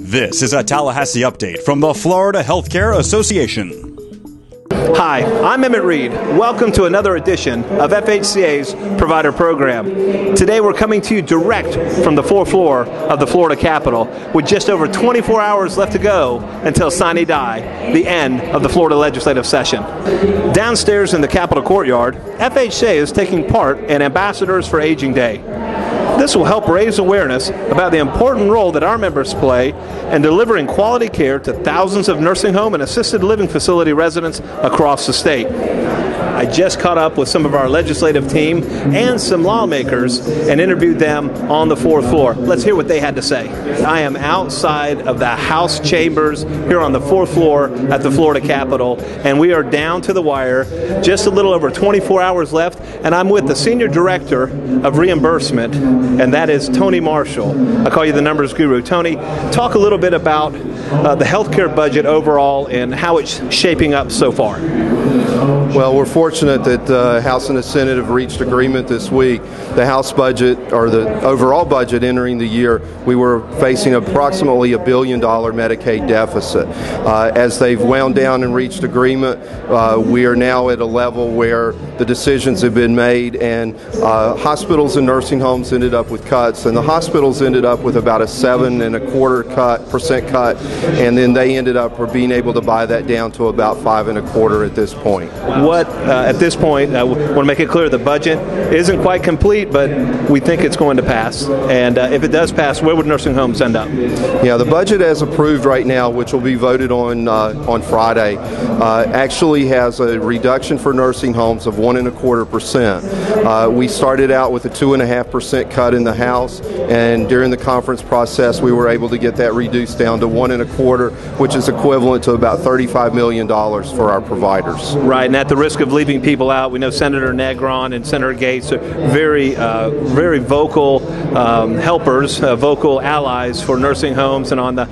This is a Tallahassee update from the Florida Healthcare Association. Hi, I'm Emmett Reed. Welcome to another edition of FHCA's Provider Program. Today we're coming to you direct from the fourth floor of the Florida Capitol with just over 24 hours left to go until sine die, the end of the Florida legislative session. Downstairs in the Capitol courtyard, FHCA is taking part in Ambassadors for Aging Day. This will help raise awareness about the important role that our members play in delivering quality care to thousands of nursing home and assisted living facility residents across the state. I just caught up with some of our legislative team and some lawmakers and interviewed them on the fourth floor. Let's hear what they had to say. I am outside of the House chambers here on the fourth floor at the Florida Capitol, and we are down to the wire, just a little over 24 hours left, and I'm with the Senior Director of Reimbursement, and that is Tony Marshall. I call you the numbers guru. Tony, talk a little bit about the healthcare budget overall and how it's shaping up so far. Well, we're fortunate that the House and the Senate have reached agreement this week. The House budget, or the overall budget entering the year, we were facing approximately $1 billion Medicaid deficit. As they've wound down and reached agreement, we are now at a level where the decisions have been made, and hospitals and nursing homes ended up with cuts, and the hospitals ended up with about a 7.25% cut, and then they ended up being able to buy that down to about 5.25% at this point. At this point, I want to make it clear the budget isn't quite complete, but we think it's going to pass. And if it does pass, where would nursing homes end up? Yeah, the budget as approved right now, which will be voted on Friday, actually has a reduction for nursing homes of 1.25%. We started out with a 2.5% cut in the House, and during the conference process, we were able to get that reduced down to 1.25%, which is equivalent to about $35 million for our providers. Right, and at the risk of leaving people out, we know Senator Negron and Senator Gates are very vocal helpers, vocal allies for nursing homes, and on the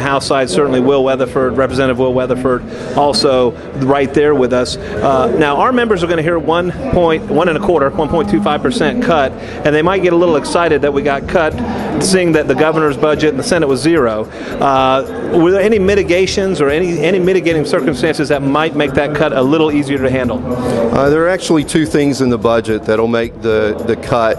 House side, certainly Representative Will Weatherford, also right there with us. Now, our members are going to hear 1.25% cut, and they might get a little excited that we got cut, seeing that the governor's budget and the Senate was zero. Were there any mitigations or any mitigating circumstances that might make that cut a little easier to handle? There are actually two things in the budget that will make the cut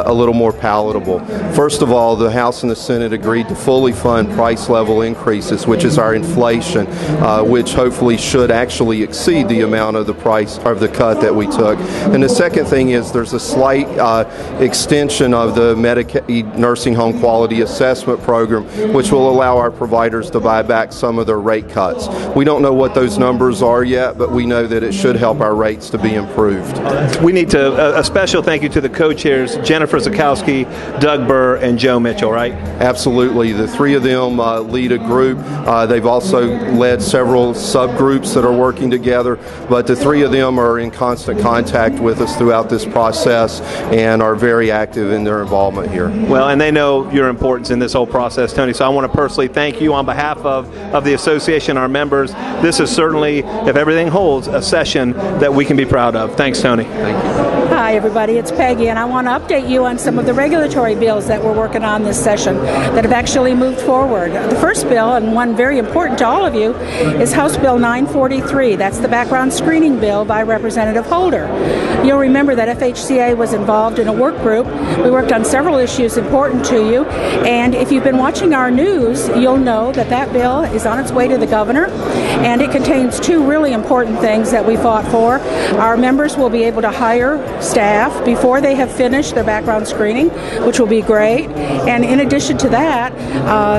a little more palatable. First of all, the House and the Senate agreed to fully fund price level increases, which is our inflation, which hopefully should actually exceed the amount of the price of the cut that we took. And the second thing is there's a slight extension of the Medicaid nursing home quality assessment program, which will allow our providers to buy back some of their rate cuts. We don't know what those numbers are yet, but we know that it should help our rates to be improved. We need a special thank you to the co-chairs, Jennifer Zakowski, Doug Burr, and Joe Mitchell, right? Absolutely. The three of them lead a group. They've also led several subgroups that are working together, but the three of them are in constant contact with us throughout this process and are very active in their involvement here. Well, and they know your importance in this whole process, Tony, so I want to personally thank you on behalf of the association, our members. This is certainly, if everything holds, a session that we can be proud of. Thanks, Tony. Thank you. Hi, everybody. It's Peggy, and I want to update you on some of the regulatory bills that we're working on this session that have actually moved forward. The first bill, and one very important to all of you, is House Bill 943. That's the background screening bill by Representative Holder. You'll remember that FHCA was involved in a work group. We worked on several issues important to you, and if you've been watching our news, you'll know that that bill is on its way to the governor, and it contains two really important things that we fought for. Our members will be able to hire staff before they have finished their background screening, which will be great. And in addition to that,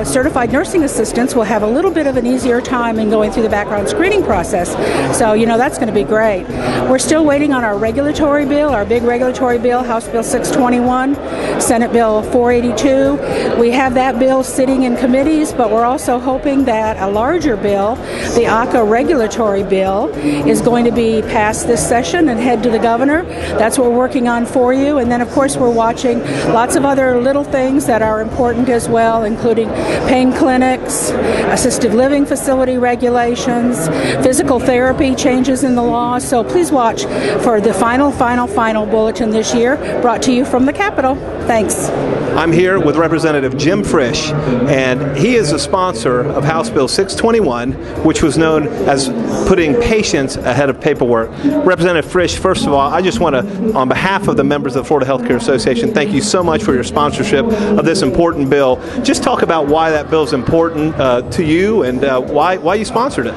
certified nursing assistants will have a little bit of an easier time in going through the background screening process. So, that's going to be great. We're still waiting on our regulatory bill, our big regulatory bill, House Bill 621, Senate Bill 482. We have that bill sitting in committees, but we're also hoping that a larger bill, the ACA regulatory bill, is going to be passed this session and head to the governor. That's what we're working on for you. And then, of course, we're watching lots of other little things that are important as well, including pain clinics, assisted living facility regulations, physical therapy changes in the law. So please watch for the final bulletin this year, brought to you from the Capitol. Thanks. I'm here here with Representative Jim Frisch, and he is a sponsor of House Bill 621, which was known as putting patients ahead of paperwork. Representative Frisch, first of all, I just want to, on behalf of the members of the Florida Healthcare Association, thank you so much for your sponsorship of this important bill. Just talk about why that bill is important to you and why you sponsored it.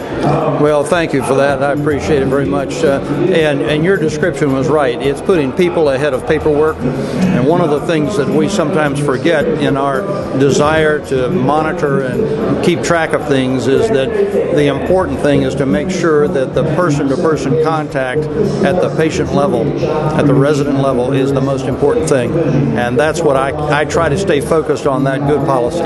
Well, thank you for that. I appreciate it very much. And your description was right. It's putting people ahead of paperwork. And one of the things that we sometimes forget in our desire to monitor and keep track of things is that the important thing is to make sure that the person-to-person contact at the patient level, at the resident level, is the most important thing. And that's what I try to stay focused on, that good policy.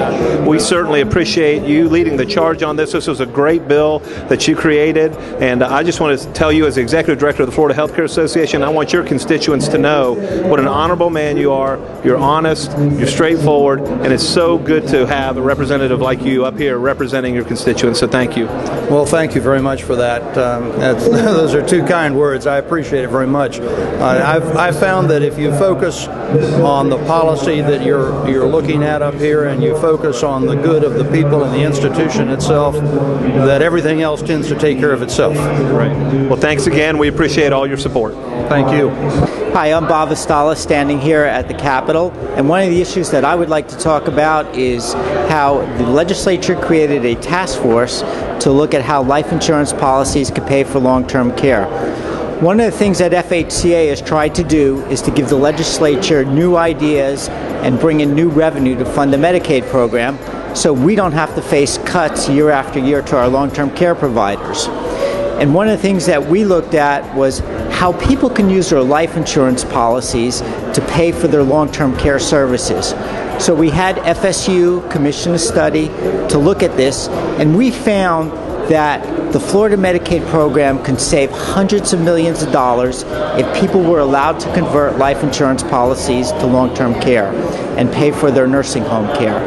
We certainly appreciate you leading the charge on this. This was a great bill that you created, and I just want to tell you, as the Executive Director of the Florida Healthcare Association, I want your constituents to know what an honorable man you are. You're honest, you're straightforward, and it's so good to have a representative like you up here representing your constituents, so thank you. Well, thank you very much for that. Those are two kind words. I appreciate it very much. I've found that if you focus on the policy that you're looking at up here, and you focus on the good of the people and the institution itself, that everything else tends to take care of itself. Right. Well, thanks again. We appreciate all your support. Thank you. Hi, I'm ASZTALOS, standing here at the Capitol, and one of the issues that I would like to talk about is how the legislature created a task force to look at how life insurance policies could pay for long-term care. One of the things that FHCA has tried to do is to give the legislature new ideas and bring in new revenue to fund the Medicaid program, so we don't have to face cuts year after year to our long-term care providers. And one of the things that we looked at was how people can use their life insurance policies to pay for their long-term care services. So we had FSU commission a study to look at this, and we found that the Florida Medicaid program can save hundreds of millions of dollars if people were allowed to convert life insurance policies to long-term care and pay for their nursing home care.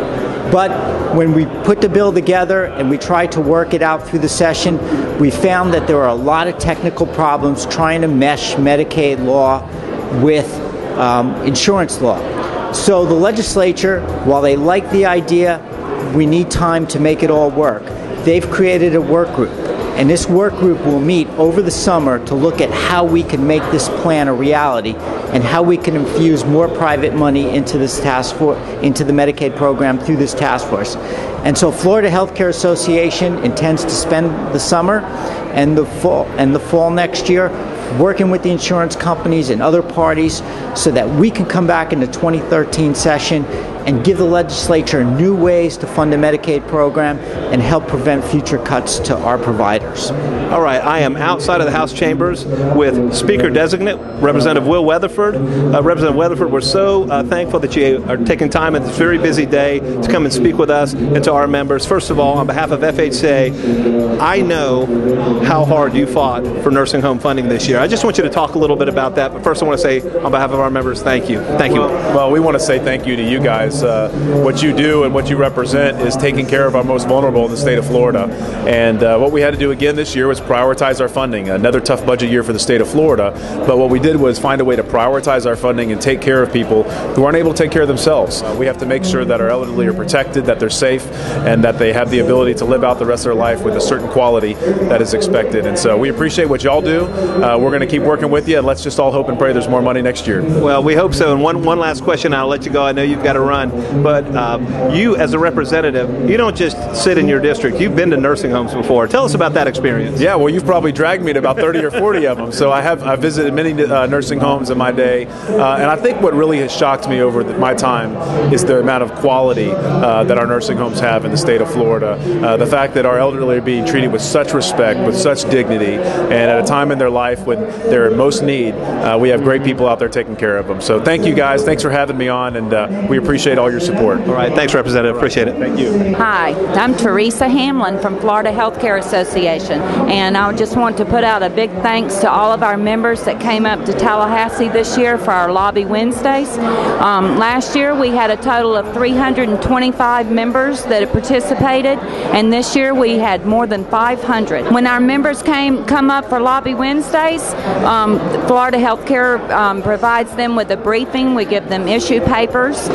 But when we put the bill together and we tried to work it out through the session, we found that there were a lot of technical problems trying to mesh Medicaid law with insurance law. So the legislature, while they like the idea, we need time to make it all work. They've created a work group, and this work group will meet over the summer to look at how we can make this plan a reality and how we can infuse more private money into this task force, into the Medicaid program through this task force. And so Florida Healthcare Association intends to spend the summer and the fall next year working with the insurance companies and other parties so that we can come back in the 2013 session and give the legislature new ways to fund the Medicaid program and help prevent future cuts to our providers. All right, I am outside of the House chambers with Speaker-designate Representative Will Weatherford. Representative Weatherford, we're so thankful that you are taking time in this very busy day to come and speak with us and to our members. First of all, on behalf of FHCA, I know how hard you fought for nursing home funding this year. I just want you to talk a little bit about that, but first I want to say, on behalf of our members, thank you. Thank you. Well, we want to say thank you to you guys. What you do and what you represent is taking care of our most vulnerable in the state of Florida. And what we had to do again this year was prioritize our funding. Another tough budget year for the state of Florida. But what we did was find a way to prioritize our funding and take care of people who aren't able to take care of themselves. We have to make sure that our elderly are protected, that they're safe, and that they have the ability to live out the rest of their life with a certain quality that is expected. And so we appreciate what y'all do. We're going to keep working with you, and let's just all hope and pray there's more money next year. Well, we hope so. And one last question, I'll let you go. I know you've got to run. But you, as a representative, you don't just sit in your district. You've been to nursing homes before. Tell us about that experience. Yeah, well, you've probably dragged me to about 30 or 40 of them. So I visited many nursing homes in my day. And I think what really has shocked me over my time is the amount of quality that our nursing homes have in the state of Florida. The fact that our elderly are being treated with such respect, with such dignity, and at a time in their life when they're in most need, we have great people out there taking care of them. So thank you guys. Thanks for having me on, and we appreciate all your support. All right. Thanks, Representative. Appreciate it. Thank you. Hi, I'm TERESA HAMLIN from Florida Healthcare Association, and I just want to put out a big thanks to all of our members that came up to Tallahassee this year for our Lobby Wednesdays. Last year we had a total of 325 members that participated, and this year we had more than 500. When our members come up for Lobby Wednesdays, Florida Healthcare provides them with a briefing. We give them issue papers.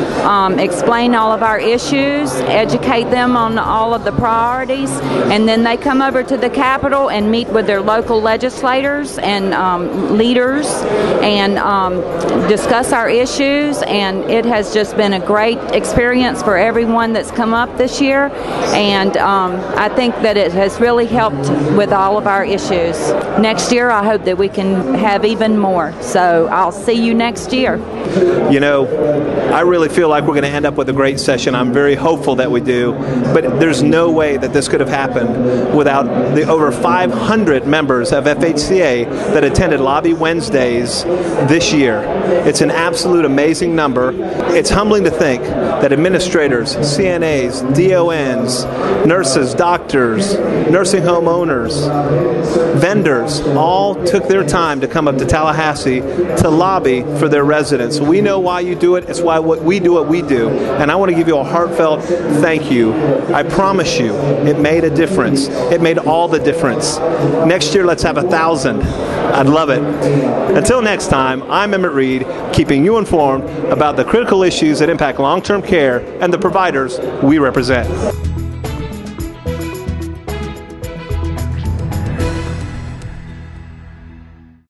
explain all of our issues, educate them on all of the priorities, and then they come over to the Capitol and meet with their local legislators and leaders and discuss our issues, and it has just been a great experience for everyone that's come up this year, and I think that it has really helped with all of our issues. Next year I hope that we can have even more, so I'll see you next year. You know, I really feel like we're going to end up with a great session. I'm very hopeful that we do, but there's no way that this could have happened without the over 500 members of FHCA that attended Lobby Wednesdays this year. It's an absolute amazing number. It's humbling to think that administrators, CNAs, DONs, nurses, doctors, nursing home owners, vendors, all took their time to come up to Tallahassee to lobby for their residents. We know why you do it. It's why we do what we do. And I want to give you a heartfelt thank you. I promise you, it made a difference. It made all the difference. Next year, let's have 1,000. I'd love it. Until next time, I'm Emmett Reed, keeping you informed about the critical issues that impact long-term care and the providers we represent.